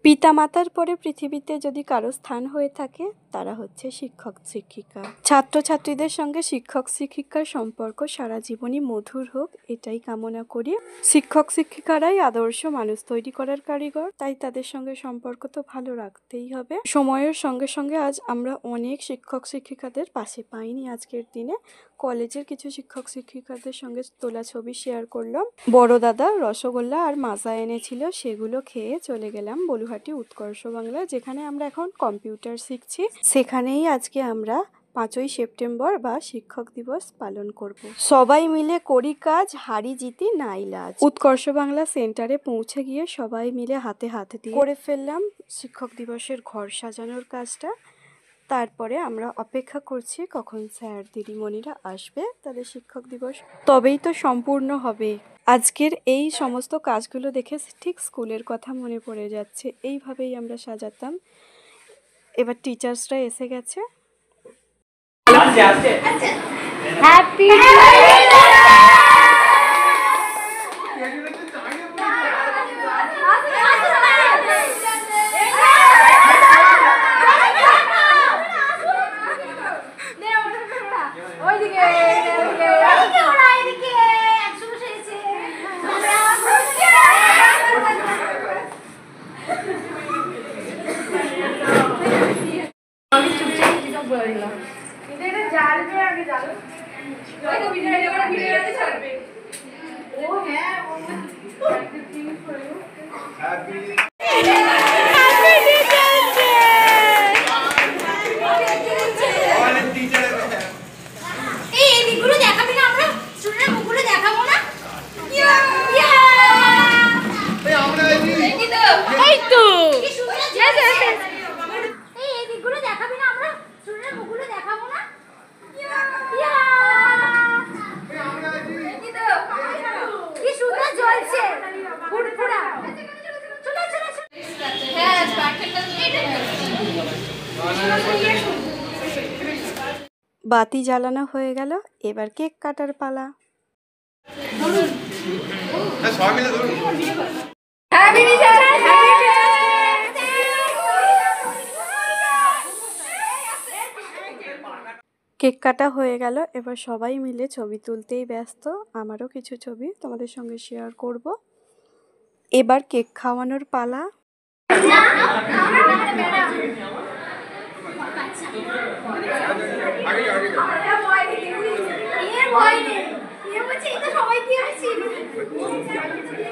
পিতামাতার পরে পৃথিবীতে যদি কারো স্থান হয়ে থাকে তারা হচ্ছে শিক্ষক শিক্ষিকা। ছাত্রছাত্রীদের সঙ্গে শিক্ষক শিক্ষিকার সম্পর্ক সারা জীবনই মধুর হোক এটাই কামনা করি। শিক্ষক শিক্ষিকারাই আদর্শ মানুষ তৈরি করার কারিগর, তাই তাদের সঙ্গে সম্পর্ক তো ভালো রাখতেই হবে। সময়ের সঙ্গে সঙ্গে আজ আমরা অনেক শিক্ষক শিক্ষিকাদের পাশে পাইনি। আজকের দিনে কলেজের কিছু শিক্ষক শিক্ষিকাদের সঙ্গে তোলা ছবি শেয়ার করলাম। বড় দাদা রসগোল্লা আর মাজা এনেছিল, সেগুলো খেয়ে চলে গেলাম বলুহাটি উৎকর্ষ বাংলা, যেখানে আমরা এখন কম্পিউটার শিখছি। সেখানেই আজকে আমরা 5ই সেপ্টেম্বর বা শিক্ষক দিবস পালন করব। সবাই মিলে করি কাজ, হারি জিতি নাই লাজ। উৎকর্ষ বাংলা সেন্টারে পৌঁছে গিয়ে সবাই মিলে হাতে হাত দিয়ে করে ফেললাম শিক্ষক দিবসের ঘর সাজানোর কাজটা। তারপরে আমরা অপেক্ষা করছি কখন স্যার দিদিমণিরা আসবে, তাদের শিক্ষক দিবস তবেই তো সম্পূর্ণ হবে। আজকের এই সমস্ত কাজগুলো দেখে ঠিক স্কুলের কথা মনে পড়ে যাচ্ছে। এইভাবেই আমরা সাজাতাম। এবার টিচার্সরা এসে গেছে। হ্যাপি বাতি জ্বালানো হয়ে গেল, এবার কেক কাটার পালা। কেক কাটা হয়ে গেল, এবার সবাই মিলে ছবি তুলতেই ব্যস্ত। আমারও কিছু ছবি তোমাদের সঙ্গে শেয়ার করব। এবার কেক খাওয়ানোর পালা।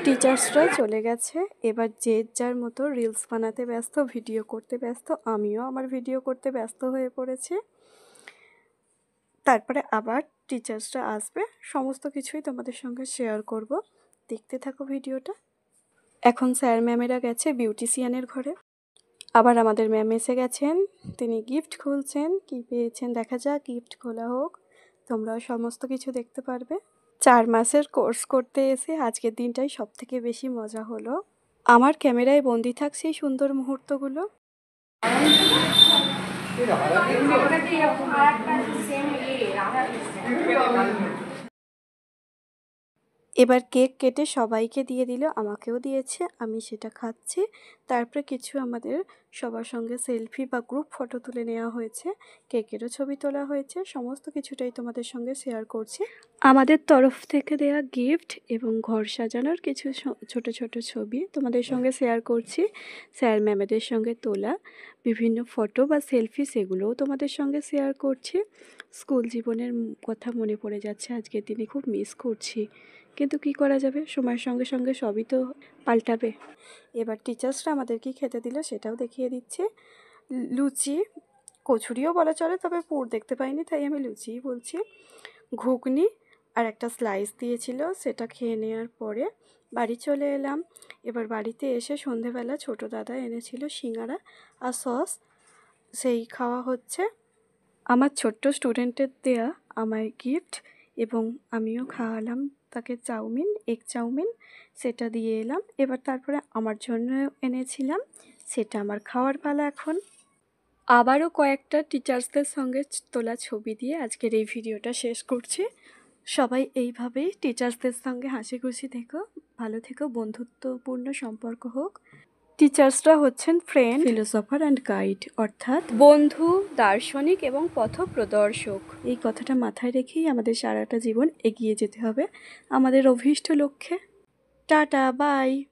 টিচার্সরা চলে গেছে, এবার যে যার মতো রিলস বানাতে ব্যস্ত, ভিডিও করতে ব্যস্ত। আমিও আমার ভিডিও করতে ব্যস্ত হয়ে পড়েছি। তারপরে আবার টিচার্সরা আসবে, সমস্ত কিছুই তোমাদের সঙ্গে শেয়ার করব। দেখতে থাকো ভিডিওটা। এখন স্যার ম্যামেরা গেছে বিউটিশিয়ানের ঘরে। আবার আমাদের ম্যাম এসে গেছেন, তিনি গিফট খুলছেন। কি পেয়েছেন দেখা যাক, গিফট খোলা হোক, তোমরাও সমস্ত কিছু দেখতে পারবে। 4 মাসের কোর্স করতে এসে আজকের দিনটাই সব থেকে বেশি মজা হলো। আমার ক্যামেরায় বন্দি থাক সেই সুন্দর মুহূর্তগুলো। এবার কেক কেটে সবাইকে দিয়ে দিল, আমাকেও দিয়েছে, আমি সেটা খাচ্ছি। তারপরে কিছু আমাদের সবার সঙ্গে সেলফি বা গ্রুপ ফটো তুলে নেওয়া হয়েছে, কেকেরও ছবি তোলা হয়েছে। সমস্ত কিছুটাই তোমাদের সঙ্গে শেয়ার করছি। আমাদের তরফ থেকে দেয়া গিফট এবং ঘর সাজানোর কিছু ছোট ছোট ছবি তোমাদের সঙ্গে শেয়ার করছি। স্যার ম্যামেদের সঙ্গে তোলা বিভিন্ন ফটো বা সেলফি, সেগুলোও তোমাদের সঙ্গে শেয়ার করছি। স্কুল জীবনের কথা মনে পড়ে যাচ্ছে আজকের দিনে, খুব মিস করছি। কিন্তু কি করা যাবে, সময়ের সঙ্গে সঙ্গে সবই তো পাল্টাবে। এবার টিচার্সরা আমাদের কি খেতে দিল সেটাও দেখিয়ে দিচ্ছে। লুচি, কচুরিও বলা চলে, তবে পুর দেখতে পাইনি তাই আমি লুচিই বলছি। ঘুগনি আর একটা স্লাইস দিয়েছিল, সেটা খেয়ে নেওয়ার পরে বাড়ি চলে এলাম। এবার বাড়িতে এসে সন্ধেবেলা ছোটো দাদা এনেছিল সিঙ্গারা আর সস, সেই খাওয়া হচ্ছে। আমার ছোট্ট স্টুডেন্টের দেয়া আমায় গিফট, এবং আমিও খাওয়ালাম তাকে চাউমিন, এগ চাউমিন, সেটা দিয়ে এলাম। এবার তারপরে আমার জন্য এনেছিলাম, সেটা আমার খাওয়ার পালা এখন। আবারও কয়েকটা টিচার্সদের সঙ্গে তোলা ছবি দিয়ে আজকের এই ভিডিওটা শেষ করছি। সবাই এইভাবেই টিচার্সদের সঙ্গে হাসি খুশি থেকো, ভালো থেকো, বন্ধুত্বপূর্ণ সম্পর্ক হোক। টিচার্সরা হচ্ছেন ফ্রেন্ড, ফিলোসফার অ্যান্ড গাইড, অর্থাৎ বন্ধু, দার্শনিক এবং পথপ্রদর্শক। এই কথাটা মাথায় রেখেই আমাদের সারাটা জীবন এগিয়ে যেতে হবে আমাদের অভীষ্ট লক্ষ্যে। Tata, by.